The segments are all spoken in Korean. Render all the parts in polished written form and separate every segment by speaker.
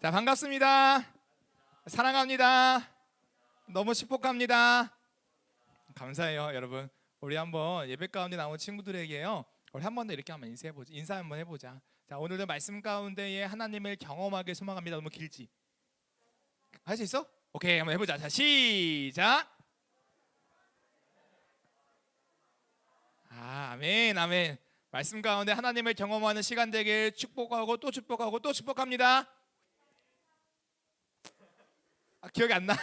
Speaker 1: 자, 반갑습니다. 사랑합니다. 너무 축복합니다. 감사해요, 여러분. 우리 한번 예배 가운데 나온 친구들에게요, 우리 한 번 더 이렇게 한번 인사 한번 해보자. 자, 오늘도 말씀 가운데에 하나님을 경험하게 소망합니다. 너무 길지? 할 수 있어? 오케이, 한번 해보자. 자, 시작. 아멘, 아멘. 말씀 가운데 하나님을 경험하는 시간 되길 축복하고 또 축복하고 또 축복합니다. 기억이 안 나.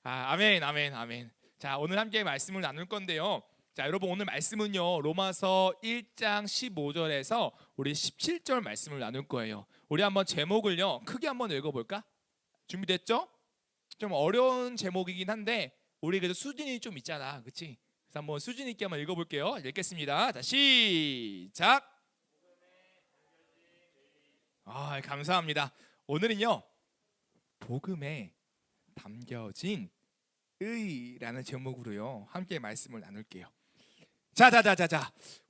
Speaker 1: 아멘, 아멘, 아멘. 자, 오늘 함께 말씀을 나눌 건데요. 자, 여러분, 오늘 말씀은요, 로마서 1장 15절에서 우리 17절 말씀을 나눌 거예요. 우리 한번 제목을요, 크게 한번 읽어볼까? 준비됐죠? 좀 어려운 제목이긴 한데 우리 그래도 수준이 좀 있잖아, 그렇지? 그래서 한번 수준 있게 한번 읽어볼게요. 읽겠습니다. 자, 시작. 감사합니다. 오늘은요, 복음에 담겨진 의라는 제목으로요, 함께 말씀을 나눌게요. 자,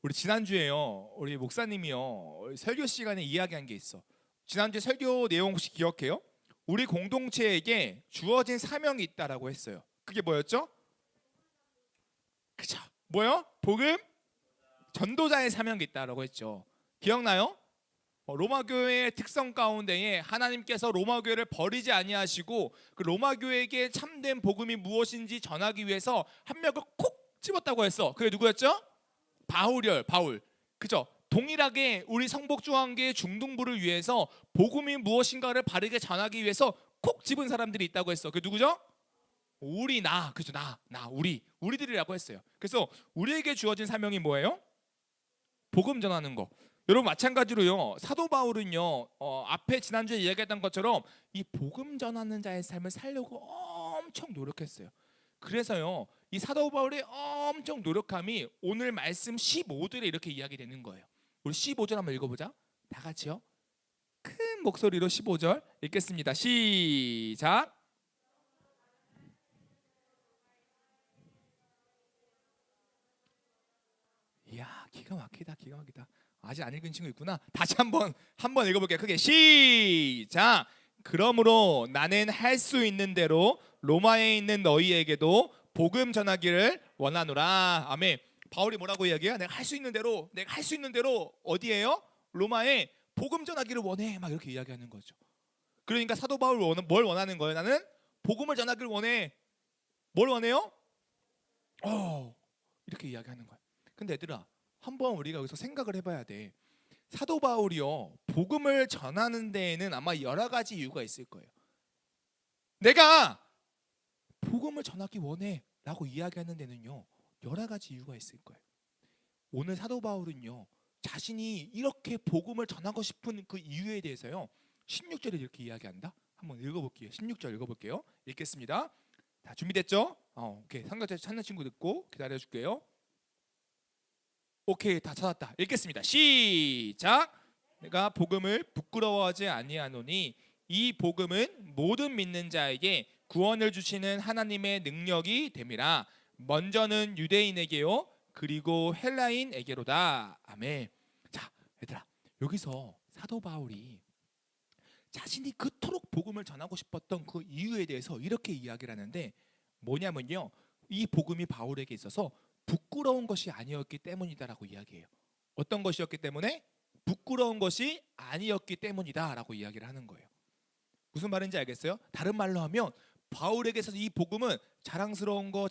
Speaker 1: 우리 지난주에요, 우리 목사님이요, 설교 시간에 이야기한 게 있어. 지난주 설교 내용 혹시 기억해요? 우리 공동체에게 주어진 사명이 있다라고 했어요. 그게 뭐였죠? 그죠? 뭐요? 복음 전도자의 사명이 있다라고 했죠. 기억나요? 로마 교회의 특성 가운데에 하나님께서 로마 교회를 버리지 아니하시고 그 로마 교회에게 참된 복음이 무엇인지 전하기 위해서 한 명을 콕 집었다고 했어. 그게 누구였죠? 바울. 그죠? 동일하게 우리 성복중앙교회 중등부를 위해서 복음이 무엇인가를 바르게 전하기 위해서 콕 집은 사람들이 있다고 했어. 그게 누구죠? 그죠? 우리들이라고 했어요. 그래서 우리에게 주어진 사명이 뭐예요? 복음 전하는 거. 여러분, 마찬가지로요, 사도 바울은요, 앞에 지난주에 이야기했던 것처럼 이 복음 전하는 자의 삶을 살려고 엄청 노력했어요. 그래서요, 이 사도 바울의 엄청 노력함이 오늘 말씀 15절에 이렇게 이야기되는 거예요. 우리 15절 한번 읽어보자. 다 같이요, 큰 목소리로 15절 읽겠습니다. 시작. 이야, 기가 막히다. 아직 안 읽은 친구 있구나. 다시 한번 읽어볼게요. 크게 시작. 그러므로 나는 할 수 있는 대로 로마에 있는 너희에게도 복음 전하기를 원하노라. 아멘. 바울이 뭐라고 이야기해요? 내가 할 수 있는 대로 어디에요? 로마에 복음 전하기를 원해. 막 이렇게 이야기하는 거죠. 그러니까 사도 바울 뭘 원하는 거예요? 나는 복음을 전하기를 원해. 뭘 원해요? 이렇게 이야기하는 거예요. 근데 얘들아, 한번 우리가 여기서 생각을 해봐야 돼. 사도 바울이요, 복음을 전하는 데에는 아마 여러 가지 이유가 있을 거예요. 내가 복음을 전하기 원해 라고 이야기하는 데는요, 여러 가지 이유가 있을 거예요. 오늘 사도 바울은요, 자신이 이렇게 복음을 전하고 싶은 그 이유에 대해서요, 16절에 이렇게 이야기한다. 한번 읽어볼게요. 16절 읽어볼게요. 읽겠습니다. 다 준비됐죠? 오케이. 삼각대 찾는 친구 듣고 기다려줄게요. 오케이, 다 찾았다. 읽겠습니다. 시작. 내가 복음을 부끄러워하지 아니하노니 이 복음은 모든 믿는 자에게 구원을 주시는 하나님의 능력이 됨이라. 먼저는 유대인에게요, 그리고 헬라인에게로다. 아멘. 자, 얘들아, 여기서 사도 바울이 자신이 그토록 복음을 전하고 싶었던 그 이유에 대해서 이렇게 이야기를 하는데, 뭐냐면요, 이 복음이 바울에게 있어서 부끄러운 것이 아니었기 때문이다라고 이야기해요. 어떤 것이었기 때문에? 부끄러운 것이 아니었기 때문이다라고 이야기를 하는 거예요. 무슨 말인지 알겠어요? 다른 말로 하면 바울에게서 이 복음은 자랑스러운 거.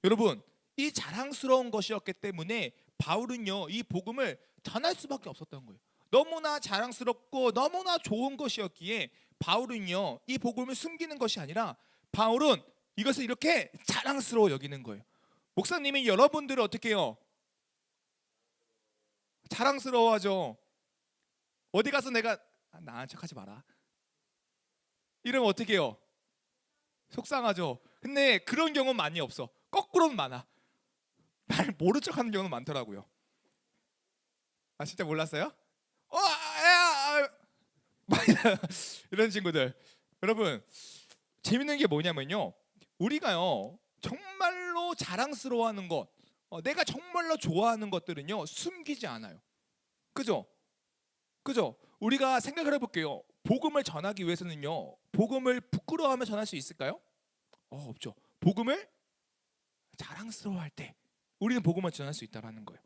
Speaker 1: 여러분, 이 자랑스러운 것이었기 때문에 바울은요, 이 복음을 전할 수밖에 없었던 거예요. 너무나 자랑스럽고 너무나 좋은 것이었기에 바울은요, 이 복음을 숨기는 것이 아니라 바울은 이것을 이렇게 자랑스러워 여기는 거예요. 목사님이 여러분들을 어떻게 해요? 자랑스러워하죠. 어디 가서 내가 나한 척하지 마라 이러면 어떻게 해요? 속상하죠. 근데 그런 경우는 많이 없어. 거꾸로는 많아. 날 모른 척하는 경우는 많더라고요. 진짜 몰랐어요? 이런 친구들. 여러분, 재밌는 게 뭐냐면요, 우리가요, 정말로 자랑스러워하는 것, 내가 정말로 좋아하는 것들은요, 숨기지 않아요. 그죠? 그죠? 우리가 생각을 해볼게요. 복음을 전하기 위해서는요, 복음을 부끄러워하며 전할 수 있을까요? 없죠. 복음을 자랑스러워할 때 우리는 복음을 전할 수 있다라는 거예요.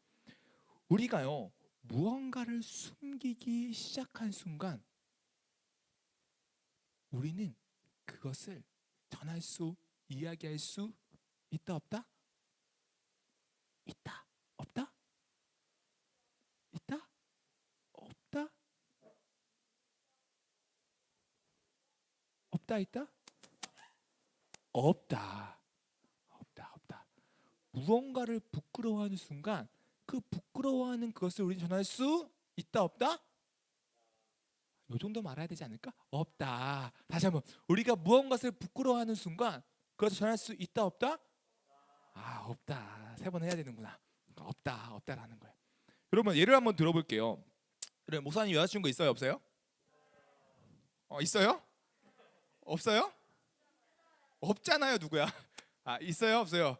Speaker 1: 우리가요, 무언가를 숨기기 시작한 순간 우리는 그것을 전할 수, 이야기할 수 있다 없다? 있다 없다? 있다 없다? 없다 있다? 없다. 없다 없다. 무언가를 부끄러워하는 순간 그 부끄러워하는 그것을 우리는 전할 수 있다 없다? 요 정도 말해야 되지 않을까? 없다. 다시 한번, 우리가 무언가를 부끄러워하는 순간 그것을 전할 수 있다 없다? 없다. 3번 해야 되는구나. 없다 없다라는 거예요. 여러분 예를 한번 들어볼게요. 그래, 목사님 여자친구 있어요 없어요? 있어요? 없어요? 없잖아요. 누구야? 있어요 없어요?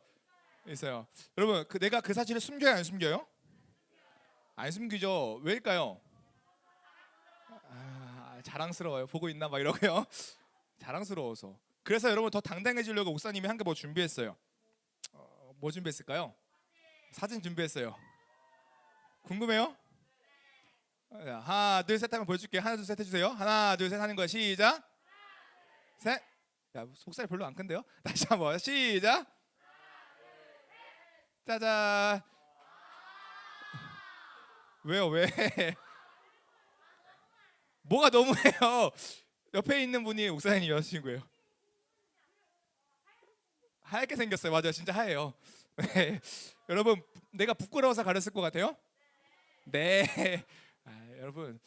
Speaker 1: 있어요. 여러분 내가 그 사실을 숨겨요 안 숨겨요? 안 숨기죠. 왜일까요? 자랑스러워요. 보고 있나 막 이러고요. 자랑스러워서. 그래서 여러분 더 당당해지려고 목사님이 한 게 뭐 준비했어요. 뭐 준비했을까요? 사진 준비했어요. 궁금해요? 하나 둘 셋 하면 보여줄게요. 하나 둘 셋 해주세요. 하나 둘 셋 하는 거야. 시작. 셋. 야, 속살이 별로 안 큰데요? 다시 한번 시작. 짜잔. 왜요? 왜? 뭐가 너무해요? 옆에 있는 분이 목사님 여자친구예요. 하얗게 생겼어요. 맞아요. 진짜 하얘요. 네. 여러분 내가 부끄러워서 가렸을 것 같아요? 네. 여러분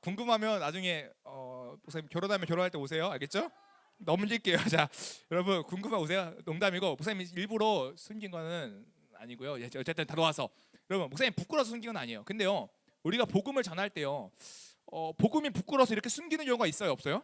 Speaker 1: 궁금하면 나중에 목사님 결혼하면 결혼할 때 오세요. 알겠죠? 넘길게요. 자, 여러분 궁금하면 오세요. 농담이고 목사님이 일부러 숨긴 거는 아니고요. 어쨌든 들어와서 여러분 목사님 부끄러워서 숨긴 건 아니에요. 근데요 우리가 복음을 전할 때요 복음이 부끄러워서 이렇게 숨기는 경우가 있어요 없어요?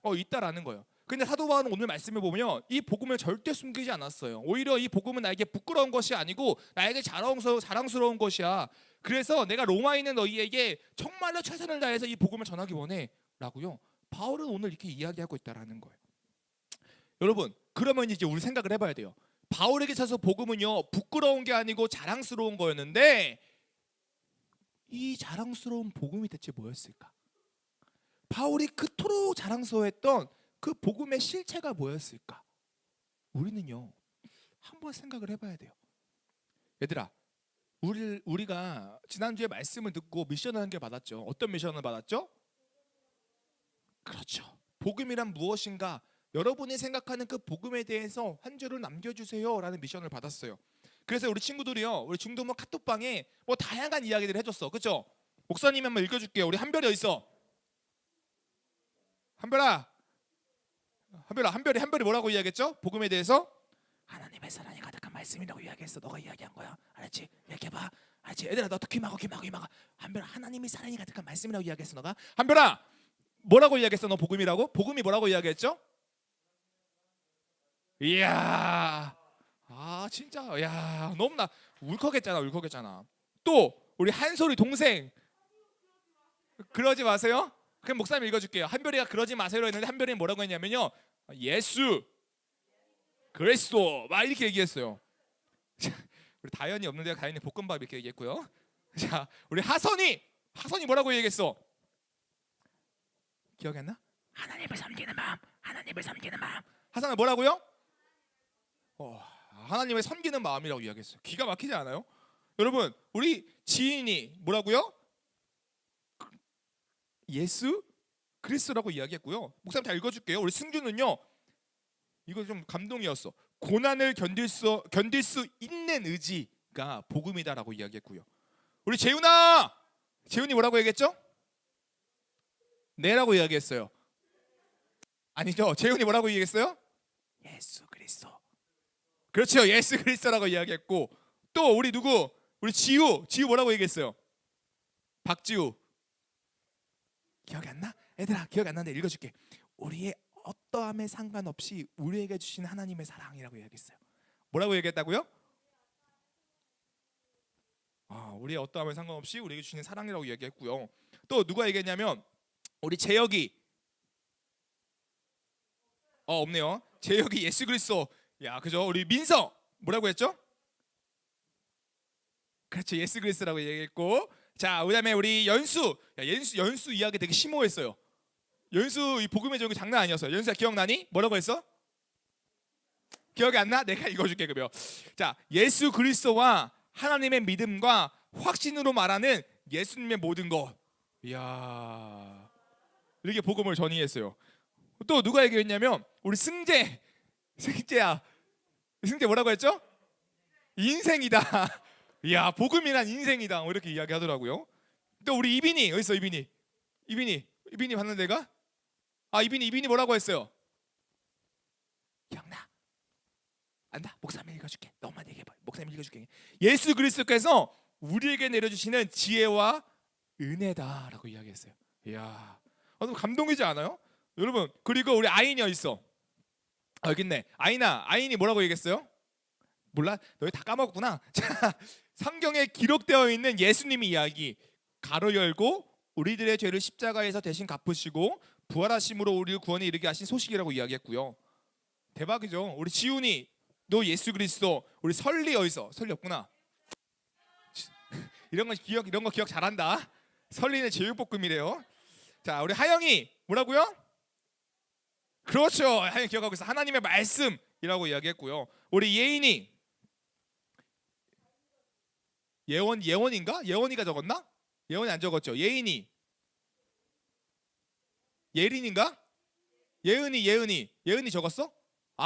Speaker 1: 있다라는 거예요. 근데 사도 바울은 오늘 말씀을 보면 이 복음을 절대 숨기지 않았어요. 오히려 이 복음은 나에게 부끄러운 것이 아니고 나에게 자랑스러운 것이야. 그래서 내가 로마에 있는 너희에게 정말로 최선을 다해서 이 복음을 전하기 원해 라고요 바울은 오늘 이렇게 이야기하고 있다라는 거예요. 여러분 그러면 이제 우리 생각을 해봐야 돼요. 바울에게 있어서 복음은요 부끄러운 게 아니고 자랑스러운 거였는데 이 자랑스러운 복음이 대체 뭐였을까? 바울이 그토록 자랑스러워했던 그 복음의 실체가 뭐였을까? 우리는요 한번 생각을 해봐야 돼요. 얘들아 우리가 지난주에 말씀을 듣고 미션을 한 개 받았죠. 어떤 미션을 받았죠? 그렇죠. 복음이란 무엇인가? 여러분이 생각하는 그 복음에 대해서 한 줄을 남겨주세요 라는 미션을 받았어요. 그래서 우리 친구들이요 우리 중도모 카톡방에 뭐 다양한 이야기들을 해줬어. 그렇죠? 목사님이 한번 읽어줄게요. 우리 한별이 어디 있어? 한별이 뭐라고 이야기했죠? 복음에 대해서 하나님의 사랑이 가득한 말씀이라고 이야기했어. 너가 이야기한 거야. 알았지? 얘기해봐. 알았지? 얘들아 너 귀 막아. 한별아 하나님이 사랑이 가득한 말씀이라고 이야기했어. 너가 한별아 뭐라고 이야기했어? 너 복음이라고? 복음이 뭐라고 이야기했죠? 이야 진짜 야 너무나 울컥했잖아. 또 우리 한솔이 동생 그러지 마세요. 그럼 목사님 읽어줄게요. 한별이가 그러지 마세요 했는데 한별이는 뭐라고 했냐면요 예수 그리스도 막 이렇게 얘기했어요. 우리 다현이 없는데 다현이 볶음밥 이렇게 얘기했고요. 자 우리 하선이 뭐라고 얘기했어? 기억이 안 나? 하나님을 섬기는 마음. 하선이 뭐라고요? 하나님을 섬기는 마음이라고 이야기했어요. 기가 막히지 않아요? 여러분 우리 지인이 뭐라고요? 예수 그리스도라고 이야기했고요. 목사님 다 읽어줄게요. 우리 승준은요 이거 좀 감동이었어. 고난을 견딜 수 있는 의지가 복음이다라고 이야기했고요. 우리 재훈이 뭐라고 얘기했죠? 네라고 이야기했어요. 아니죠. 재훈이 뭐라고 얘기했어요? 예수 그리스도. 그렇죠. 예수 그리스도라고 이야기했고 또 우리 누구? 우리 지우 뭐라고 얘기했어요? 박지우. 기억이 안 나? 얘들아 기억이 안 나는데 읽어줄게. 우리의 어떠함에 상관없이 우리에게 주신 하나님의 사랑이라고 이야기했어요. 뭐라고 얘기했다고요? 우리의 어떠함에 상관없이 우리에게 주신 사랑이라고 이야기했고요. 또 누가 얘기했냐면 우리 재혁이 없네요. 재혁이 예수 그리스도. 야, 그죠? 우리 민서 뭐라고 했죠? 그렇죠. 예수 그리스도라고 얘기했고. 자, 그다음에 우리 연수. 야, 연수 이야기 되게 심오했어요. 연수 이 복음의 전기 장난 아니었어요. 연수야 기억나니? 뭐라고 했어? 기억이 안 나? 내가 읽어줄게 그러면. 자, 예수 그리스도와 하나님의 믿음과 확신으로 말하는 예수님의 모든 것. 이야, 이렇게 복음을 전이했어요. 또 누가 얘기했냐면 우리 승재야. 승재 뭐라고 했죠? 인생이다. 이야, 복음이란 인생이다. 뭐 이렇게 이야기하더라고요. 또 우리 이빈이 어디 있어? 이빈이 봤는데 내가 이빈이 뭐라고 했어요? 기억나? 안다. 목사님 읽어줄게. 너만 얘기해봐. 목사님 읽어줄게. 예수 그리스도께서 우리에게 내려주시는 지혜와 은혜다라고 이야기했어요. 이야, 너무 감동이지 않아요? 여러분, 그리고 우리 아인이 어디 있어? 여기 있네. 아인이 뭐라고 얘기했어요? 몰라? 너희 다 까먹었구나. 자, 성경에 기록되어 있는 예수님의 이야기 가로 열고 우리들의 죄를 십자가에서 대신 갚으시고 부활하심으로 우리를 구원에 이르게 하신 소식이라고 이야기했고요. 대박이죠. 우리 지훈이 너 예수 그리스도. 우리 설리 어디서? 설리 없구나. 이런 거 기억 잘한다. 설리는 제육볶음이래요. 자, 우리 하영이 뭐라고요? 그렇죠. 하영이 기억하고 있어. 하나님의 말씀이라고 이야기했고요. 우리 예인이 예원인가? 예원이가 적었나? 예원이 안 적었죠. 예인이 예린인가? 예은이 적었어?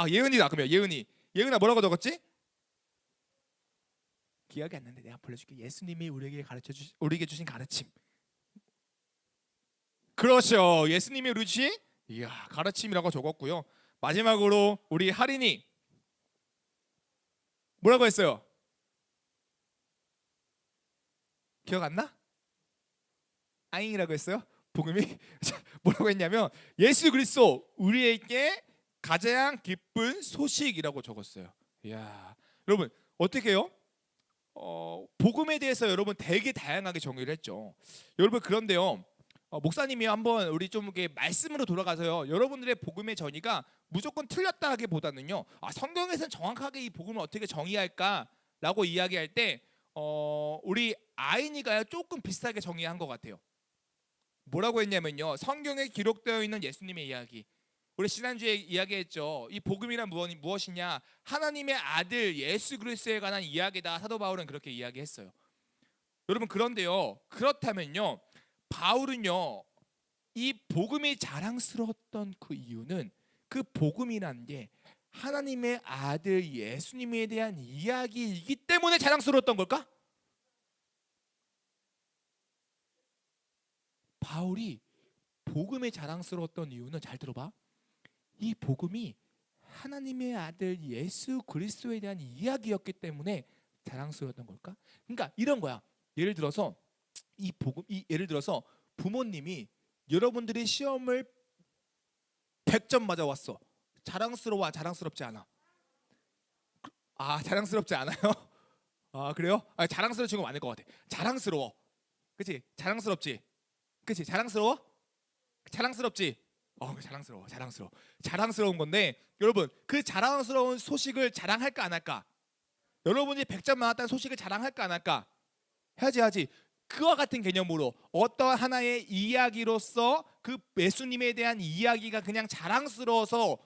Speaker 1: 예은이다. 그러면 예은아 뭐라고 적었지? 기억이 안 나는데 내가 불러줄게. 예수님이 우리에게 주신 가르침. 그렇죠. 예수님이 우리 주신 가르침이라고 적었고요. 마지막으로 우리 하린이 뭐라고 했어요? 기억 안 나? 아잉이라고 했어요. 복음이 뭐라고 했냐면 예수 그리스도 우리에게 가장 기쁜 소식이라고 적었어요. 이야, 여러분 어떻게 해요? 복음에 대해서 여러분 되게 다양하게 정의를 했죠. 여러분 그런데요, 목사님이 한번 우리 좀 이렇게 말씀으로 돌아가서요, 여러분들의 복음의 전이가 무조건 틀렸다기보다는요, 성경에서는 정확하게 이 복음을 어떻게 정의할까라고 이야기할 때 우리 아인이가요 조금 비슷하게 정의한 것 같아요. 뭐라고 했냐면요, 성경에 기록되어 있는 예수님의 이야기, 우리 지난주에 이야기했죠. 이 복음이란 무엇이냐? 하나님의 아들 예수 그리스도에 관한 이야기다. 사도 바울은 그렇게 이야기했어요. 여러분 그런데요, 그렇다면요, 바울은요 이 복음이 자랑스러웠던 그 이유는 그 복음이라는 게 하나님의 아들 예수님에 대한 이야기이기 때문에 자랑스러웠던 걸까? 바울이 복음에 자랑스러웠던 이유는, 잘 들어봐, 이 복음이 하나님의 아들 예수 그리스도에 대한 이야기였기 때문에 자랑스러웠던 걸까? 그러니까 이런 거야. 예를 들어서 예를 들어서 부모님이 여러분들이 시험을 100점 맞아왔어. 자랑스러워? 자랑스럽지 않아? 자랑스럽지 않아요? 그래요? 자랑스러운 친구 많을 것 같아. 자랑스러워. 그치? 자랑스럽지? 그치? 자랑스러워? 자랑스럽지? 자랑스러운 건데, 여러분 그 자랑스러운 소식을 자랑할까 안 할까? 여러분이 100점 맞았다는 소식을 자랑할까 안 할까? 해야지. 그와 같은 개념으로 어떠한 하나의 이야기로서 그 예수님에 대한 이야기가 그냥 자랑스러워서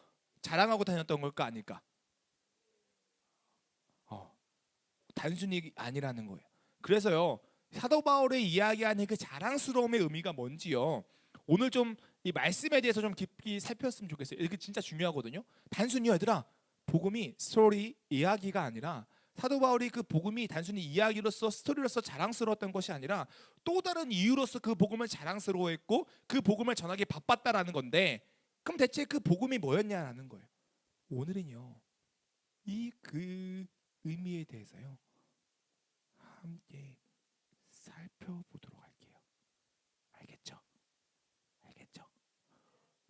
Speaker 1: 자랑하고 다녔던 걸까 아닐까? 단순히 아니라는 거예요. 그래서요, 사도 바울의 이야기하는 그 자랑스러움의 의미가 뭔지요, 오늘 좀 이 말씀에 대해서 좀 깊이 살폈으면 좋겠어요. 이게 진짜 중요하거든요. 단순히 얘들아, 복음이 스토리 이야기가 아니라, 사도 바울이 그 복음이 단순히 이야기로서 스토리로서 자랑스러웠던 것이 아니라 또 다른 이유로서 그 복음을 자랑스러워했고 그 복음을 전하기 바빴다라는 건데, 그럼 대체 그 복음이 뭐였냐라는 거예요. 오늘은요 그 의미에 대해서요 함께 살펴보도록 할게요. 알겠죠?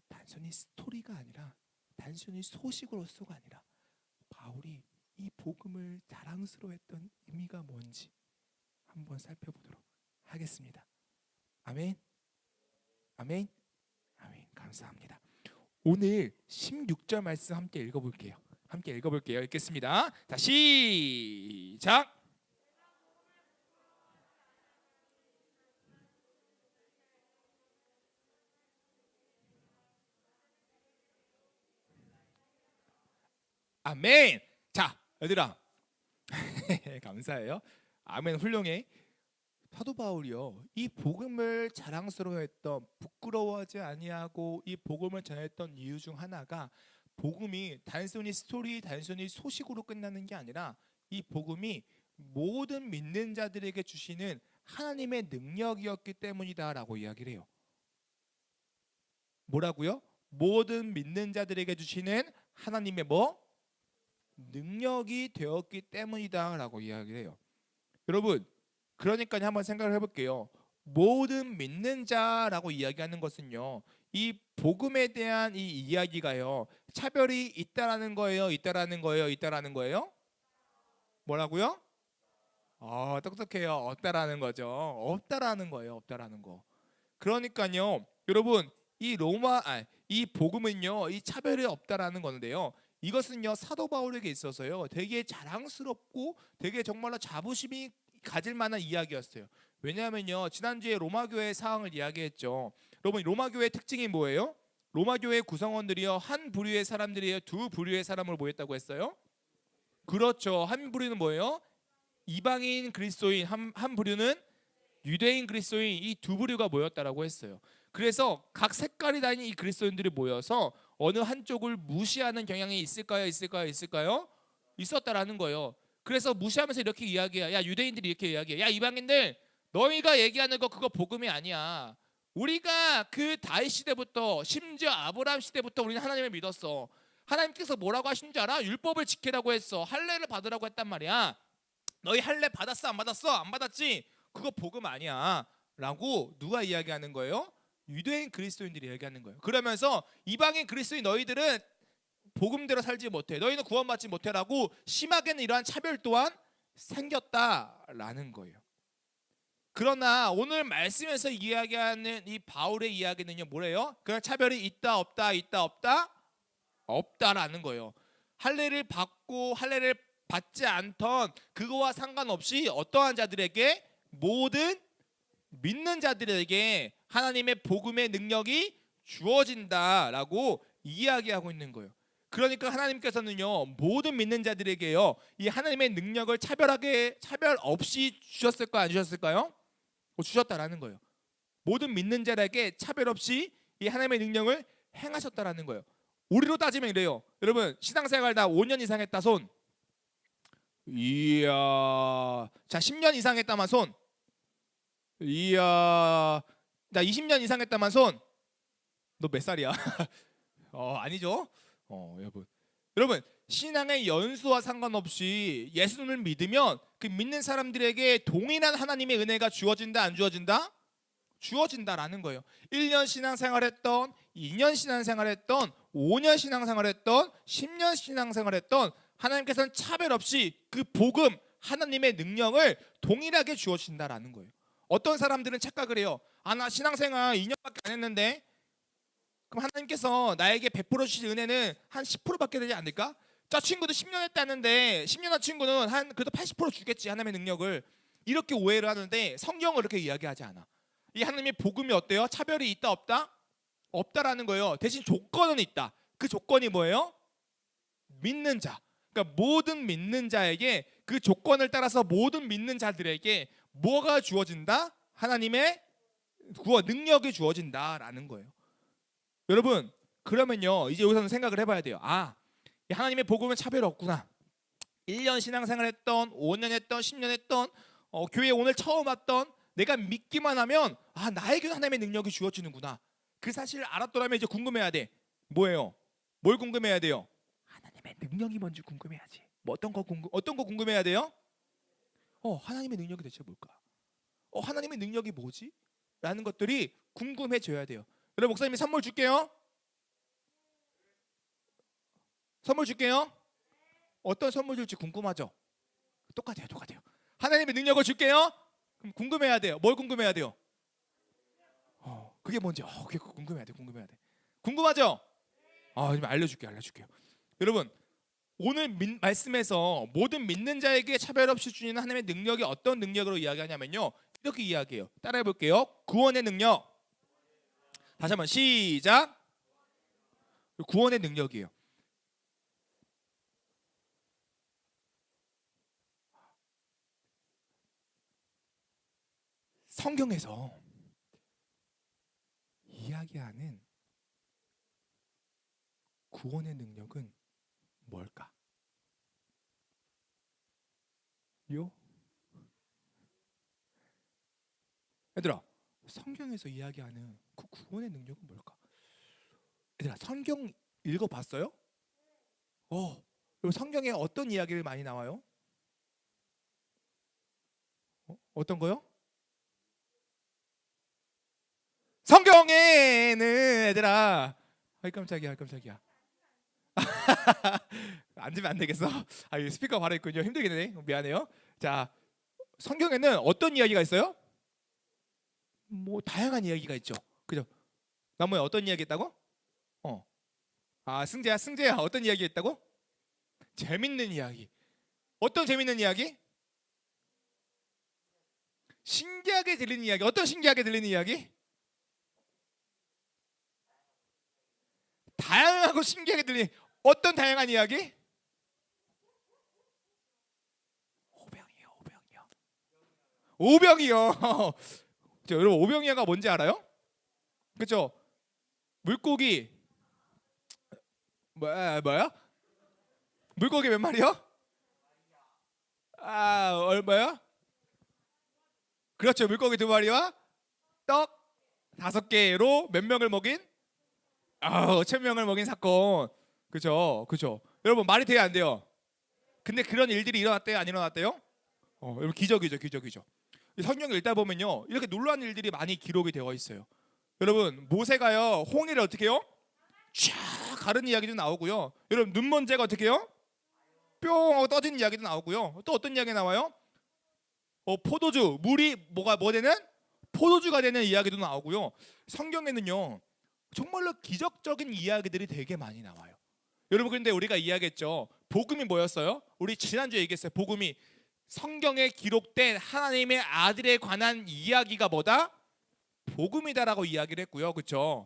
Speaker 1: 단순히 스토리가 아니라, 단순히 소식으로서가 아니라 바울이 이 복음을 자랑스러워했던 의미가 뭔지 한번 살펴보도록 하겠습니다. 아멘. 아멘. 아멘. 감사합니다. 오늘 16절 말씀 함께 읽어볼게요. 읽겠습니다. 자, 시작. 아멘. 자, 얘들아. 감사해요. 아멘. 훌륭해. 사도 바울이요, 이 복음을 자랑스러워했던, 부끄러워하지 아니하고 이 복음을 전했던 이유 중 하나가, 복음이 단순히 스토리, 단순히 소식으로 끝나는 게 아니라 이 복음이 모든 믿는 자들에게 주시는 하나님의 능력이었기 때문이다라고 이야기를 해요. 뭐라고요? 모든 믿는 자들에게 주시는 하나님의 능력이 되었기 때문이다라고 이야기를 해요. 여러분, 그러니까 한번 생각을 해볼게요. 모든 믿는 자라고 이야기하는 것은요, 이 복음에 대한 이 이야기가요, 차별이 있다라는 거예요, 있다라는 거예요? 뭐라고요? 똑똑해요. 없다라는 거죠. 없다라는 거예요. 없다라는 거. 그러니까요, 여러분, 이 복음은요, 이 차별이 없다라는 건데요, 이것은요, 사도 바울에게 있어서요, 되게 자랑스럽고 되게 정말로 자부심이 가질 만한 이야기였어요. 왜냐하면요, 지난주에 로마교회 상황을 이야기했죠. 여러분, 로마교회 특징이 뭐예요? 로마교회 구성원들이요, 한 부류의 사람들이에요, 두 부류의 사람을 모였다고 했어요? 그렇죠. 한 부류는 뭐예요? 이방인 그리스도인, 한 부류는 유대인 그리스도인, 이 두 부류가 모였다라고 했어요. 그래서 각 색깔이 다닌 이 그리스도인들이 모여서 어느 한쪽을 무시하는 경향이 있을까요? 있었다라는 거예요. 그래서 무시하면서 이렇게 이야기해. 야, 유대인들이 이렇게 이야기해. 야, 이방인들, 너희가 얘기하는 거 그거 복음이 아니야. 우리가 그 다윗 시대부터, 심지어 아브라함 시대부터 우리는 하나님을 믿었어. 하나님께서 뭐라고 하신 줄 알아? 율법을 지키라고 했어. 할례를 받으라고 했단 말이야. 너희 할례 받았어? 안 받았어? 안 받았지? 그거 복음 아니야 라고 누가 이야기하는 거예요? 유대인 그리스도인들이 이야기하는 거예요. 그러면서 이방인 그리스도인 너희들은 복음대로 살지 못해, 너희는 구원받지 못해라고 심하게는 이러한 차별 또한 생겼다라는 거예요. 그러나 오늘 말씀에서 이야기하는 이 바울의 이야기는요, 뭐래요? 그냥 차별이 있다 없다 없다라는 거예요. 할례를 받고 할례를 받지 않던 그거와 상관없이 어떠한 자들에게, 모든 믿는 자들에게 하나님의 복음의 능력이 주어진다라고 이야기하고 있는 거예요. 그러니까 하나님께서는요, 모든 믿는 자들에게요, 이 하나님의 능력을 차별 없이 주셨을까, 안 주셨을까요? 주셨다라는 거예요. 모든 믿는 자에게 차별 없이 이 하나님의 능력을 행하셨다라는 거예요. 우리로 따지면 이래요. 여러분, 신앙생활 다 5년 이상 했다 손. 이야. 자, 10년 이상 했다만 손. 이야. 나 20년 이상 했다만 손. 너 몇 살이야? 아니죠? 여러분, 신앙의 연수와 상관없이 예수님을 믿으면 그 믿는 사람들에게 동일한 하나님의 은혜가 주어진다, 안 주어진다? 주어진다라는 거예요. 1년 신앙생활했던, 2년 신앙생활했던, 5년 신앙생활했던, 10년 신앙생활했던, 하나님께서는 차별 없이 그 복음, 하나님의 능력을 동일하게 주어진다라는 거예요. 어떤 사람들은 착각을 해요. 나 신앙생활 2년밖에 안 했는데, 그럼 하나님께서 나에게 베풀어 주실 은혜는 한 10%밖에 되지 않을까? 저 친구도 10년 했다는데 10년 한 친구는 한 그래도 80% 주겠지, 하나님의 능력을. 이렇게 오해를 하는데 성경은 그렇게 이야기하지 않아. 이 하나님의 복음이 어때요? 차별이 있다 없다? 없다라는 거예요. 대신 조건은 있다. 그 조건이 뭐예요? 믿는 자. 그러니까 모든 믿는 자에게, 그 조건을 따라서 모든 믿는 자들에게 뭐가 주어진다? 하나님의 구원 능력이 주어진다라는 거예요. 여러분, 그러면요, 이제 여기서는 생각을 해봐야 돼요. 하나님의 복음은 차별이 없구나. 1년 신앙생활 했던, 5년 했던, 10년 했던, 교회 오늘 처음 왔던, 내가 믿기만 하면 나에게도 하나님의 능력이 주어지는구나. 그 사실을 알았더라면 이제 궁금해야 돼. 뭐예요? 뭘 궁금해야 돼요? 하나님의 능력이 뭔지 궁금해야지. 어떤 거 궁금해야 돼요? 하나님의 능력이 대체 뭘까? 하나님의 능력이 뭐지? 라는 것들이 궁금해져야 돼요. 여러분, 목사님이 선물 줄게요. 어떤 선물 줄지 궁금하죠? 똑같아요. 하나님의 능력을 줄게요. 그럼 궁금해야 돼요. 뭘 궁금해야 돼요? 그게 뭔지 그게 궁금해야 돼. 궁금하죠? 좀 알려줄게요. 여러분, 오늘 말씀에서 모든 믿는 자에게 차별 없이 주시는 하나님의 능력이 어떤 능력으로 이야기하냐면요, 이렇게 이야기해요. 따라해 볼게요. 구원의 능력. 다시 한번 시작. 구원의 능력이에요. 성경에서 이야기하는 구원의 능력은 뭘까? 얘들아, 성경에서 이야기하는 그 구원의 능력은 뭘까? 얘들아, 성경 읽어봤어요? 그리고 성경에 어떤 이야기를 많이 나와요? 어떤 거요? 성경에는 얘들아, 아이 깜짝이야. 앉으면 안 되겠어? 이 스피커 바로 있군요. 힘들겠네. 미안해요. 자, 성경에는 어떤 이야기가 있어요? 뭐 다양한 이야기가 있죠. 그죠? 나무에 어떤 이야기 했다고? 승재야 어떤 이야기 했다고? 재밌는 이야기. 어떤 재밌는 이야기? 신기하게 들리는 이야기. 어떤 신기하게 들리는 이야기? 다양하고 신기하게 들리는 어떤 다양한 이야기? 오병이요. 여러분, 오병이어가 뭔지 알아요? 그렇죠? 물고기 뭐야? 물고기 몇 마리요? 얼마요? 그렇죠. 물고기 2마리와 떡 5개로 몇 명을 먹인? 1000명을 먹인 사건. 그죠? 여러분, 말이 돼요, 안 돼요? 근데 그런 일들이 일어났대요, 안 일어났대요? 여러분, 기적이죠. 성경 읽다 보면요, 이렇게 놀라운 일들이 많이 기록이 되어 있어요. 여러분, 모세가요, 홍해를 어떻게 해요? 쫙 가른 이야기도 나오고요. 여러분, 눈먼지가 어떻게 해요? 뿅 하고 떠지는 이야기도 나오고요. 또 어떤 이야기 나와요? 포도주, 물이 뭐 되는? 포도주가 되는 이야기도 나오고요. 성경에는요, 정말로 기적적인 이야기들이 되게 많이 나와요. 여러분, 근데 우리가 이야기했죠. 복음이 뭐였어요? 우리 지난주에 얘기했어요. 복음이 성경에 기록된 하나님의 아들에 관한 이야기가 뭐다? 복음이다라고 이야기를 했고요. 그렇죠?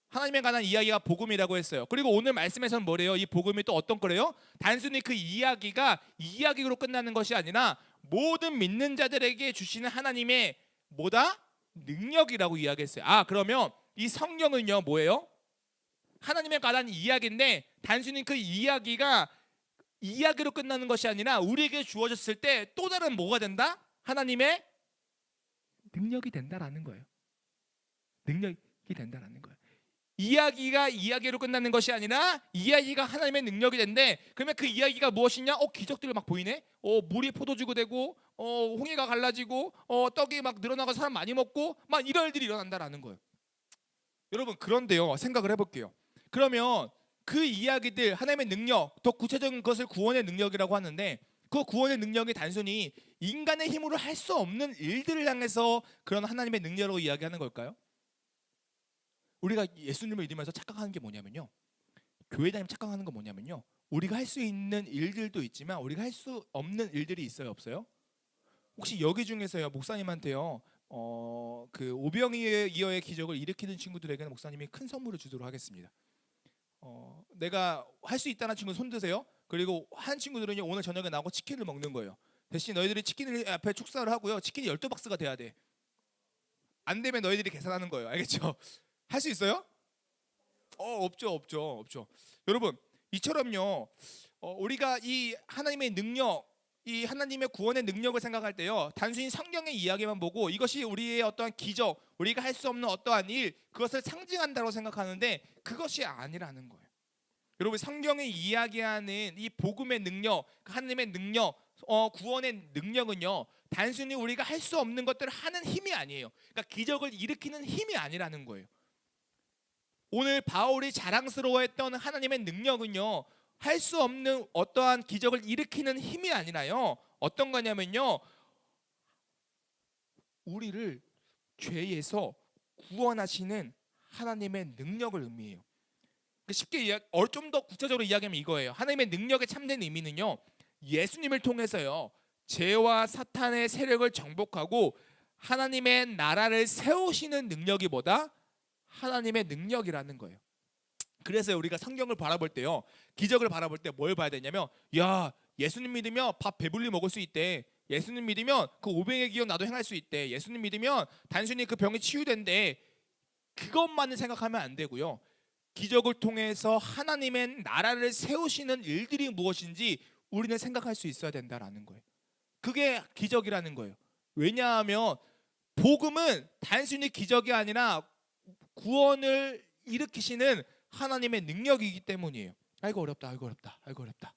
Speaker 1: 하나님에 관한 이야기가 복음이라고 했어요. 그리고 오늘 말씀에서는 뭐래요? 이 복음이 또 어떤 거래요? 단순히 그 이야기가 이야기로 끝나는 것이 아니라 모든 믿는 자들에게 주시는 하나님의 뭐다? 능력이라고 이야기했어요. 그러면 이 성경은요, 뭐예요? 하나님에 관한 이야기인데 단순히 그 이야기가 이야기로 끝나는 것이 아니라 우리에게 주어졌을 때 또 다른 뭐가 된다? 하나님의 능력이 된다라는 거예요. 이야기가 이야기로 끝나는 것이 아니라 이야기가 하나님의 능력이 된대. 그러면 그 이야기가 무엇이냐? 기적들이 막 보이네. 물이 포도주가 되고 홍해가 갈라지고 떡이 막 늘어나고 사람 많이 먹고 막 이런 일들이 일어난다라는 거예요. 여러분, 그런데요, 생각을 해볼게요. 그러면 그 이야기들, 하나님의 능력, 더 구체적인 것을 구원의 능력이라고 하는데, 그 구원의 능력이 단순히 인간의 힘으로 할 수 없는 일들을 향해서 그런 하나님의 능력으로 이야기하는 걸까요? 우리가 예수님을 믿으면서 착각하는 게 뭐냐면요, 교회 다니면 착각하는 건 뭐냐면요, 우리가 할 수 있는 일들도 있지만 우리가 할 수 없는 일들이 있어요, 없어요? 혹시 여기 중에서요, 목사님한테요, 그 오병이어의 기적을 일으키는 친구들에게는 목사님이 큰 선물을 주도록 하겠습니다. 내가 할 수 있다는 친구 손 드세요. 그리고 한 친구들은요, 오늘 저녁에 나오고 치킨을 먹는 거예요. 대신 너희들이 치킨을 앞에 축사를 하고요, 치킨이 12박스가 돼야 돼. 안 되면 너희들이 계산하는 거예요. 알겠죠? 할 수 있어요? 없죠. 여러분, 이처럼요, 우리가 이 하나님의 능력, 이 하나님의 구원의 능력을 생각할 때요, 단순히 성경의 이야기만 보고 이것이 우리의 어떠한 기적, 우리가 할 수 없는 어떠한 일, 그것을 상징한다고 생각하는데 그것이 아니라는 거예요. 여러분, 성경이 이야기하는 이 복음의 능력, 하나님의 능력, 구원의 능력은요, 단순히 우리가 할 수 없는 것들을 하는 힘이 아니에요. 그러니까 기적을 일으키는 힘이 아니라는 거예요. 오늘 바울이 자랑스러워했던 하나님의 능력은요, 할 수 없는 어떠한 기적을 일으키는 힘이 아니라요, 어떤 거냐면요, 우리를 죄에서 구원하시는 하나님의 능력을 의미해요. 쉽게 좀 더 구체적으로 이야기하면 이거예요. 하나님의 능력의 참된 의미는요, 예수님을 통해서요, 죄와 사탄의 세력을 정복하고 하나님의 나라를 세우시는 능력이 뭐다? 하나님의 능력이라는 거예요. 그래서 우리가 성경을 바라볼 때요, 기적을 바라볼 때 뭘 봐야 되냐면, 야, 예수님 믿으면 밥 배불리 먹을 수 있대. 예수님 믿으면 그 500의 기억 나도 행할 수 있대. 예수님 믿으면 단순히 그 병이 치유된대. 그것만을 생각하면 안 되고요, 기적을 통해서 하나님의 나라를 세우시는 일들이 무엇인지 우리는 생각할 수 있어야 된다라는 거예요. 그게 기적이라는 거예요. 왜냐하면 복음은 단순히 기적이 아니라 구원을 일으키시는 하나님의 능력이기 때문이에요. 아이고 어렵다, 아이고 어렵다, 아이고 어렵다,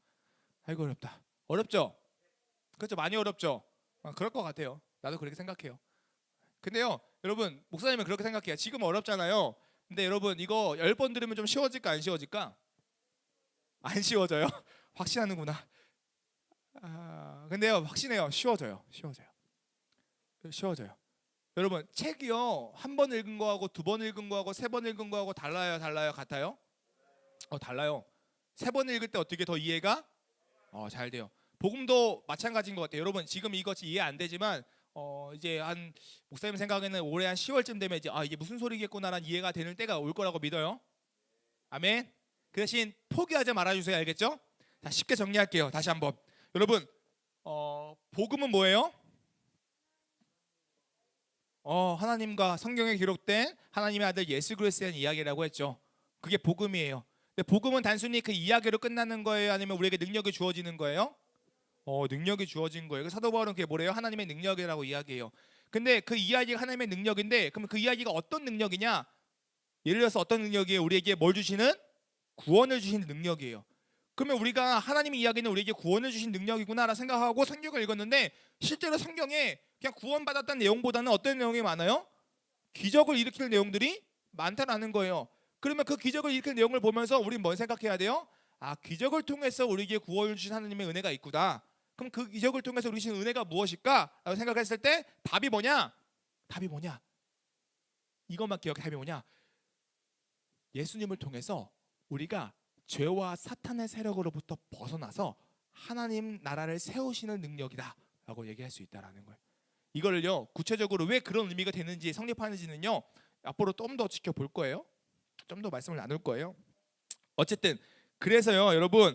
Speaker 1: 아이고 어렵다. 어렵죠? 그렇죠? 많이 어렵죠? 그럴 것 같아요. 나도 그렇게 생각해요. 근데요, 여러분, 목사님은 그렇게 생각해요. 지금 어렵잖아요. 근데 여러분, 이거 10번 들으면 좀 쉬워질까 안 쉬워질까? 안 쉬워져요? 확신하는구나. 근데요, 확신해요. 쉬워져요. 쉬워져요. 여러분, 책이요, 한 번 읽은 거하고 두 번 읽은 거하고 세 번 읽은 거하고 달라요, 같아요? 달라요. 세 번 읽을 때 어떻게 더 이해가 잘 돼요. 복음도 마찬가지인 것 같아요. 여러분, 지금 이것이 이해 안 되지만 이제 한 목사님 생각에는 올해 한 10월쯤 되면 이제 이게 무슨 소리겠구나라는 이해가 되는 때가 올 거라고 믿어요. 아멘. 그 대신 포기하지 말아주세요. 알겠죠? 자, 쉽게 정리할게요. 다시 한번. 여러분, 복음은 뭐예요? 하나님과 성경에 기록된 하나님의 아들 예수 그리스도에 대한 이야기라고 했죠. 그게 복음이에요. 근데 복음은 단순히 그 이야기로 끝나는 거예요? 아니면 우리에게 능력이 주어지는 거예요? 능력이 주어진 거예요. 사도 바울은 그게 뭐래요? 하나님의 능력이라고 이야기해요. 근데 그 이야기가 하나님의 능력인데, 그러면 그 이야기가 어떤 능력이냐? 예를 들어서 어떤 능력이에요? 우리에게 뭘 주시는? 구원을 주시는 능력이에요. 그러면 우리가 하나님의 이야기는 우리에게 구원을 주신 능력이구나라 생각하고 성경을 읽었는데, 실제로 성경에 그냥 구원받았다는 내용보다는 어떤 내용이 많아요? 기적을 일으킬 내용들이 많다라는 거예요. 그러면 그 기적을 일으킬 내용을 보면서 우리는 뭘 생각해야 돼요? 기적을 통해서 우리에게 구원을 주신 하나님의 은혜가 있구나. 그럼 그 기적을 통해서 우리 주신 은혜가 무엇일까? 라고 생각했을 때 답이 뭐냐? 이것만 기억해. 답이 뭐냐? 예수님을 통해서 우리가 죄와 사탄의 세력으로부터 벗어나서 하나님 나라를 세우시는 능력이다 라고 얘기할 수 있다는 거예요. 이거를요, 구체적으로 왜 그런 의미가 되는지, 성립하는지는요, 앞으로 좀 더 지켜볼 거예요. 좀 더 말씀을 나눌 거예요. 어쨌든 그래서요, 여러분,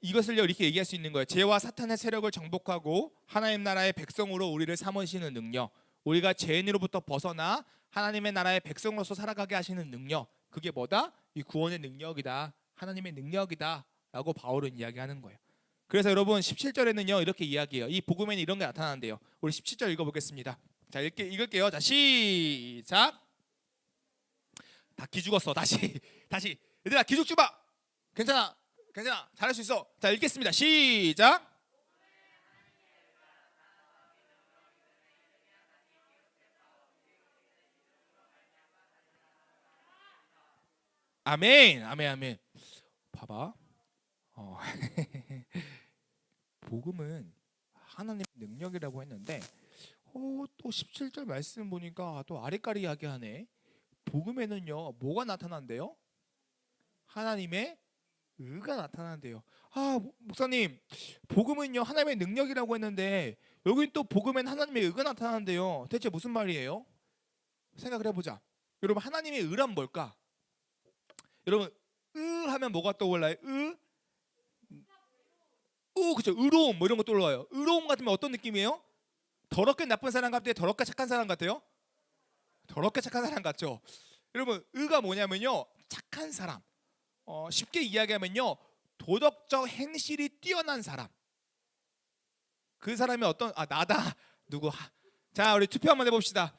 Speaker 1: 이것을요, 이렇게 얘기할 수 있는 거예요. 죄와 사탄의 세력을 정복하고 하나님 나라의 백성으로 우리를 삼으시는 능력, 우리가 죄인으로부터 벗어나 하나님의 나라의 백성으로서 살아가게 하시는 능력, 그게 뭐다? 이 구원의 능력이다, 하나님의 능력이다 라고 바울은 이야기하는 거예요. 그래서 여러분, 17절에는요 이렇게 이야기해요. 이 복음에는 이런 게 나타나는데요. 우리 17절 읽어보겠습니다. 자, 읽을게요. 자, 시작. 다 기죽었어. 다시 얘들아, 기죽 좀 마. 괜찮아, 잘할 수 있어. 자, 읽겠습니다. 시작. 아멘. 봐봐. 복음은 하나님의 능력이라고 했는데, 또 17절 말씀 보니까 또 아리까리 이야기하네. 복음에는요, 뭐가 나타난대요? 하나님의 의가 나타난대요. 목사님, 복음은요 하나님의 능력이라고 했는데 여기 또 복음엔 하나님의 의가 나타난대요. 대체 무슨 말이에요? 생각을 해보자. 여러분, 하나님의 의란 뭘까? 여러분, 하면 뭐가 떠올라요? 그쵸. 의로움, 뭐 이런 거 떠올라요. 의로움 같으면 어떤 느낌이에요? 더럽게 나쁜 사람 같아요? 더럽게 착한 사람 같아요? 더럽게 착한 사람 같죠. 여러분, 의가 뭐냐면요, 착한 사람. 쉽게 이야기하면요, 도덕적 행실이 뛰어난 사람. 그 사람이 나다. 누구? 자, 우리 투표 한번 해봅시다.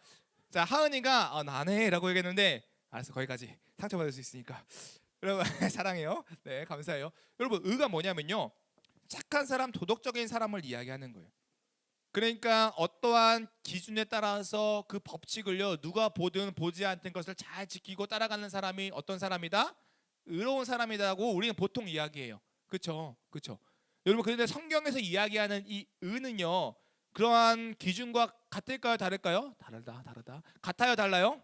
Speaker 1: 자, 하은이가 나네 라고 얘기했는데, 알았어, 거기까지. 상처받을 수 있으니까. 여러분, 사랑해요. 네, 감사해요. 여러분, 의가 뭐냐면요, 착한 사람, 도덕적인 사람을 이야기하는 거예요. 그러니까 어떠한 기준에 따라서 그 법칙을요, 누가 보든 보지 않던 것을 잘 지키고 따라가는 사람이 어떤 사람이다? 의로운 사람이라고 우리는 보통 이야기해요. 그렇죠? 여러분, 그런데 성경에서 이야기하는 이 의는요, 그러한 기준과 같을까요? 다를까요? 다르다. 같아요? 달라요?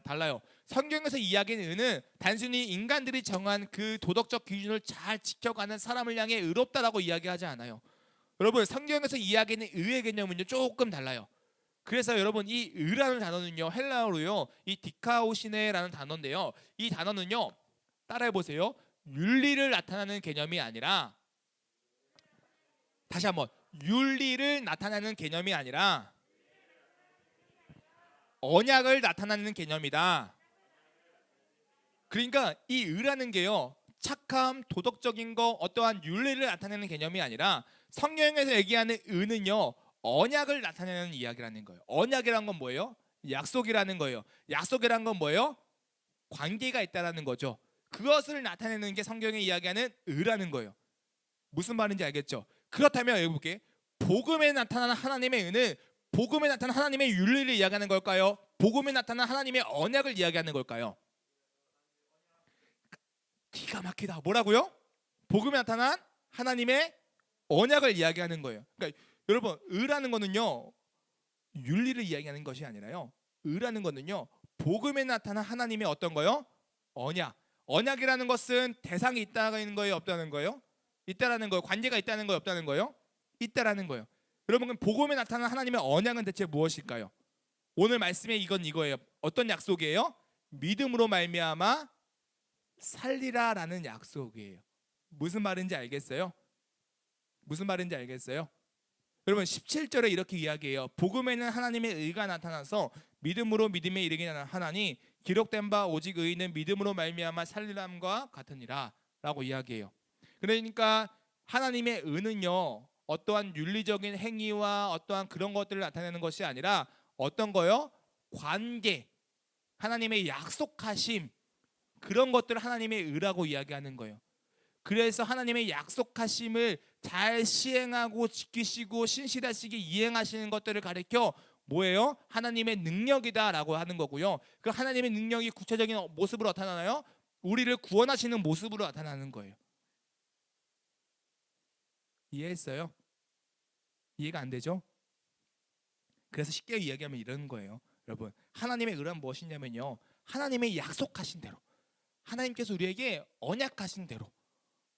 Speaker 1: 달라요. 성경에서 이야기하는 의는 단순히 인간들이 정한 그 도덕적 기준을 잘 지켜가는 사람을 향해 의롭다라고 이야기하지 않아요. 여러분, 성경에서 이야기하는 의의 개념은요 조금 달라요. 그래서 여러분, 이 의라는 단어는요 헬라어로요 이 디카오시네라는 단어인데요, 이 단어는요 따라해 보세요. 윤리를 나타내는 개념이 아니라, 다시 한번, 윤리를 나타내는 개념이 아니라 언약을 나타내는 개념이다. 그러니까 이 의라는 게요 착함, 도덕적인 거, 어떠한 윤리를 나타내는 개념이 아니라 성경에서 얘기하는 의는요 언약을 나타내는 이야기라는 거예요. 언약이란 건 뭐예요? 약속이라는 거예요. 약속이란 건 뭐예요? 관계가 있다라는 거죠. 그것을 나타내는 게 성경이 이야기하는 의라는 거예요. 무슨 말인지 알겠죠? 그렇다면 여기 볼게. 복음에 나타나는 하나님의 의는 복음에 나타나는 하나님의 윤리를 이야기하는 걸까요? 복음에 나타나는 하나님의 언약을 이야기하는 걸까요? 기가 막히다. 뭐라고요? 복음에 나타난 하나님의 언약을 이야기하는 거예요. 그러니까 여러분, 의라는 거는요 윤리를 이야기하는 것이 아니라요, 의라는 거는요 복음에 나타난 하나님의 어떤 거요? 언약. 언약이라는 것은 대상이 있다는 거예요, 없다는 거예요? 있다라는 거예요. 관계가 있다는 거예요, 없다는 거예요? 있다라는 거예요. 여러분, 그럼 복음에 나타난 하나님의 언약은 대체 무엇일까요? 오늘 말씀에 이건 이거예요. 어떤 약속이에요? 믿음으로 말미암아 살리라라는 약속이에요. 무슨 말인지 알겠어요? 무슨 말인지 알겠어요? 여러분, 17절에 이렇게 이야기해요. 복음에는 하나님의 의가 나타나서 믿음으로 믿음에 이르게 하나니 기록된 바 오직 의는 믿음으로 말미암아 살리람과 같으니라 라고 이야기해요. 그러니까 하나님의 의는요 어떠한 윤리적인 행위와 어떠한 그런 것들을 나타내는 것이 아니라 어떤 거요? 관계, 하나님의 약속하심, 그런 것들을 하나님의 의라고 이야기하는 거예요. 그래서 하나님의 약속하심을 잘 시행하고 지키시고 신실하시게 이행하시는 것들을 가리켜 뭐예요? 하나님의 능력이다라고 하는 거고요. 그 하나님의 능력이 구체적인 모습으로 나타나나요? 우리를 구원하시는 모습으로 나타나는 거예요. 이해했어요? 이해가 안 되죠? 그래서 쉽게 이야기하면 이런 거예요. 여러분, 하나님의 의란 무엇이냐면요, 하나님의 약속하신 대로, 하나님께서 우리에게 언약하신 대로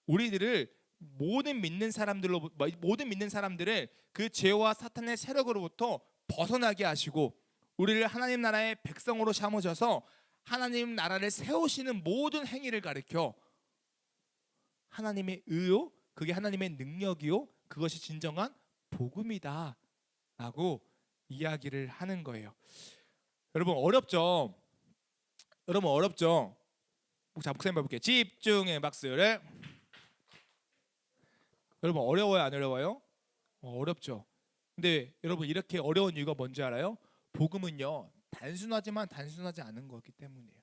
Speaker 1: 우리들을 모든 믿는 사람들을 그 죄와 사탄의 세력으로부터 벗어나게 하시고 우리를 하나님 나라의 백성으로 삼으셔서 하나님 나라를 세우시는 모든 행위를 가리켜 하나님의 의요, 그게 하나님의 능력이요, 그것이 진정한 복음이다 라고 이야기를 하는 거예요. 여러분, 어렵죠? 여러분, 어렵죠? 자, 목사님 해볼게요. 집중의 박수를. 여러분, 어려워요, 안 어려워요? 어렵죠. 근데 여러분, 이렇게 어려운 이유가 뭔지 알아요? 복음은요 단순하지만 단순하지 않은 거기 때문이에요.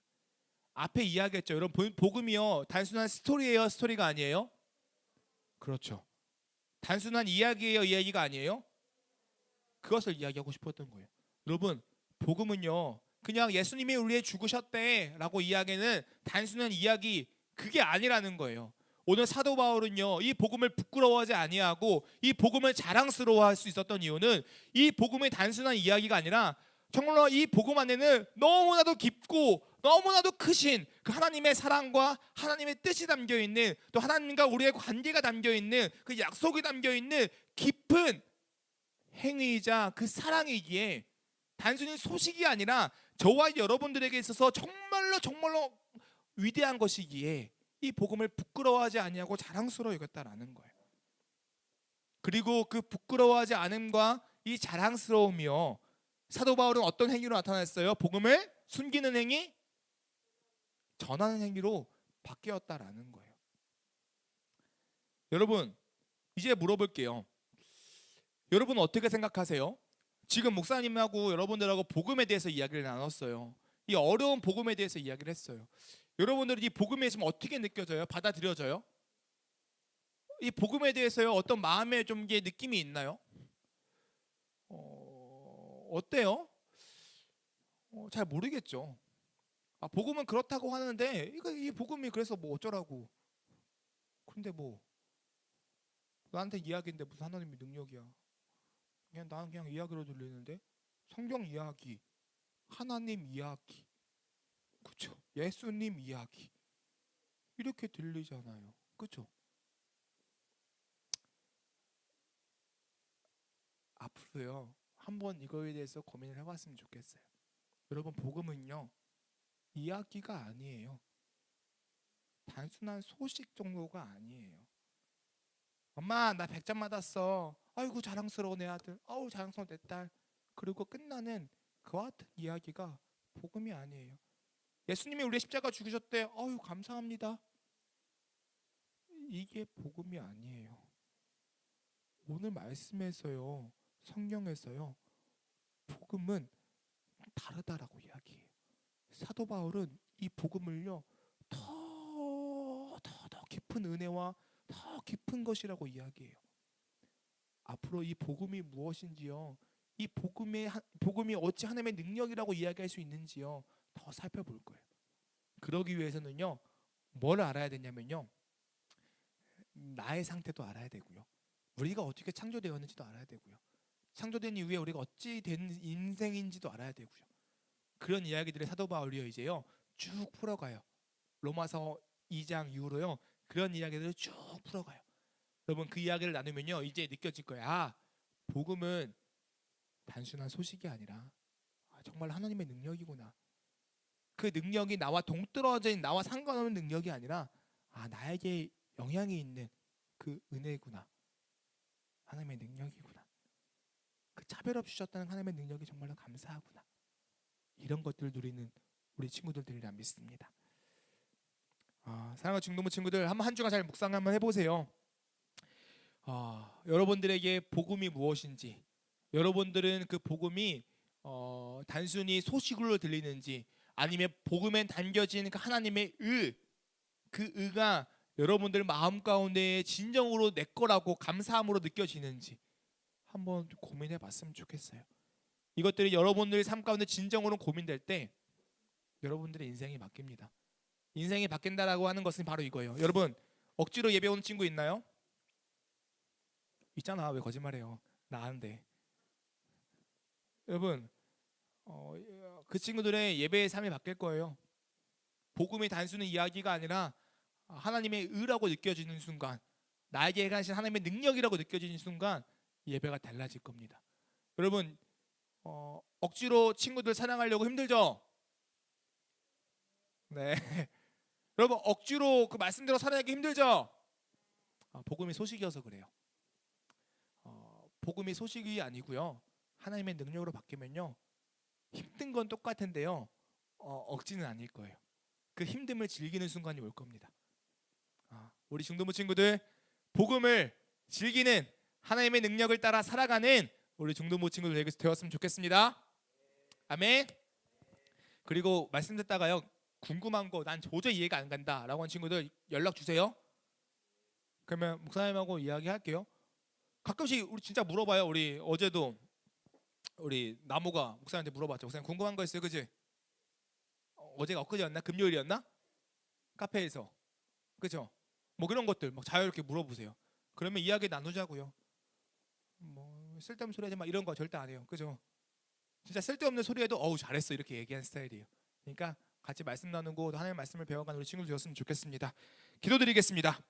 Speaker 1: 앞에 이야기했죠. 여러분, 복음이요 단순한 스토리예요, 스토리가 아니에요? 그렇죠. 단순한 이야기예요, 이야기가 아니에요? 그것을 이야기하고 싶었던 거예요. 여러분, 복음은요 그냥 예수님이 우리에 죽으셨대 라고 이야기는 단순한 이야기, 그게 아니라는 거예요. 오늘 사도 바울은요 이 복음을 부끄러워하지 아니하고 이 복음을 자랑스러워할 수 있었던 이유는 이 복음의 단순한 이야기가 아니라 정말로 이 복음 안에는 너무나도 깊고 너무나도 크신 그 하나님의 사랑과 하나님의 뜻이 담겨있는, 또 하나님과 우리의 관계가 담겨있는 그 약속이 담겨있는 깊은 행위이자 그 사랑이기에 단순히 소식이 아니라 저와 여러분들에게 있어서 정말로 위대한 것이기에 이 복음을 부끄러워하지 아니하고 자랑스러워 여겼다라는 거예요. 그리고 그 부끄러워하지 않음과 이 자랑스러움이요 사도 바울은 어떤 행위로 나타났어요? 복음을 숨기는 행위, 전하는 행위로 바뀌었다라는 거예요. 여러분, 이제 물어볼게요. 여러분은 어떻게 생각하세요? 지금 목사님하고 여러분들하고 복음에 대해서 이야기를 나눴어요. 이 어려운 복음에 대해서 이야기를 했어요. 여러분들은 이 복음에 지금 어떻게 느껴져요? 받아들여져요? 이 복음에 대해서요 어떤 마음의 좀 이게 느낌이 있나요? 어때요? 잘 모르겠죠. 복음은 그렇다고 하는데 이 복음이 그래서 뭐 어쩌라고? 근데 뭐 나한테 이야기인데 무슨 하나님의 능력이야? 그냥 나는 그냥 이야기로 들리는데 성경 이야기, 하나님 이야기, 그렇죠? 예수님 이야기 이렇게 들리잖아요, 그렇죠? 앞으로요 한번 이거에 대해서 고민을 해봤으면 좋겠어요. 여러분 복음은요 이야기가 아니에요. 단순한 소식 정도가 아니에요. 엄마 나 100점 맞았어. 아이고 자랑스러워 내 아들. 아우 자랑스러워 내 딸. 그리고 끝나는 그와 같은 이야기가 복음이 아니에요. 예수님이 우리 십자가 죽으셨대. 아유 감사합니다. 이게 복음이 아니에요. 오늘 말씀에서요 성경에서요 복음은 다르다라고 이야기해요. 사도 바울은 이 복음을요 더 깊은 은혜와 더 깊은 것이라고 이야기해요. 앞으로 이 복음이 무엇인지요, 이 복음이 어찌 하나님의 능력이라고 이야기할 수 있는지요 더 살펴볼 거예요. 그러기 위해서는요 뭘 알아야 되냐면요 나의 상태도 알아야 되고요, 우리가 어떻게 창조되었는지도 알아야 되고요, 창조된 이후에 우리가 어찌 된 인생인지도 알아야 되고요. 그런 이야기들을 사도 바울이요 이제요 쭉 풀어가요. 로마서 2장 이후로요 그런 이야기들을 쭉 풀어가요. 여러분 그 이야기를 나누면요 이제 느껴질 거예요. 아 복음은 단순한 소식이 아니라 정말 하나님의 능력이구나. 그 능력이 나와 동떨어진 나와 상관없는 능력이 아니라 나에게 영향이 있는 그 은혜구나. 하나님의 능력이구나. 그 차별 없이 주셨다는 하나님의 능력이 정말로 감사하구나. 이런 것들을 누리는 우리 친구들 되리라 믿습니다. 사랑하는 중동부 친구들 한 주간 잘 묵상 한번 해보세요. 여러분들에게 복음이 무엇인지, 여러분들은 그 복음이 단순히 소식으로 들리는지 아니면 복음엔 담겨진 그 하나님의 그 의가 여러분들 마음 가운데 진정으로 내 거라고 감사함으로 느껴지는지 한번 고민해 봤으면 좋겠어요. 이것들이 여러분들 삶 가운데 진정으로 고민될 때 여러분들의 인생이 바뀝니다. 인생이 바뀐다라고 하는 것은 바로 이거예요. 여러분 억지로 예배 오는 친구 있나요? 있잖아. 왜 거짓말해요? 나 아는데. 여러분 그 친구들의 예배의 삶이 바뀔 거예요. 복음이 단순히 이야기가 아니라 하나님의 의라고 느껴지는 순간, 나에게 가신 하나님의 능력이라고 느껴지는 순간 예배가 달라질 겁니다. 여러분 억지로 친구들 사랑하려고 힘들죠? 네. 여러분 억지로 그 말씀대로 살아가기 힘들죠? 복음이 소식이어서 그래요. 복음이 소식이 아니고요. 하나님의 능력으로 바뀌면요. 힘든 건 똑같은데요. 억지는 아닐 거예요. 그 힘듦을 즐기는 순간이 올 겁니다. 우리 중동부 친구들 복음을 즐기는 하나님의 능력을 따라 살아가는 우리 중동부 친구들 되었으면 좋겠습니다. 아멘. 그리고 말씀 듣다가요 궁금한 거 난 도저히 이해가 안 간다 라고 하는 친구들 연락 주세요. 그러면 목사님하고 이야기할게요. 가끔씩 우리 진짜 물어봐요. 우리 어제도 우리 나무가 목사님한테 물어봤죠. 목사님 궁금한 거 있어요, 그지? 어제가 엊그제였나? 금요일이었나? 카페에서, 그죠? 뭐 그런 것들 막 자유롭게 물어보세요. 그러면 이야기 나누자고요. 뭐 쓸데없는 소리 하지 마 이런 거 절대 안 해요, 그죠? 진짜 쓸데없는 소리 해도 어우 잘했어 이렇게 얘기하는 스타일이에요. 그러니까 같이 말씀 나누고 하나님의 말씀을 배워가는 우리 친구들 되었으면 좋겠습니다. 기도드리겠습니다.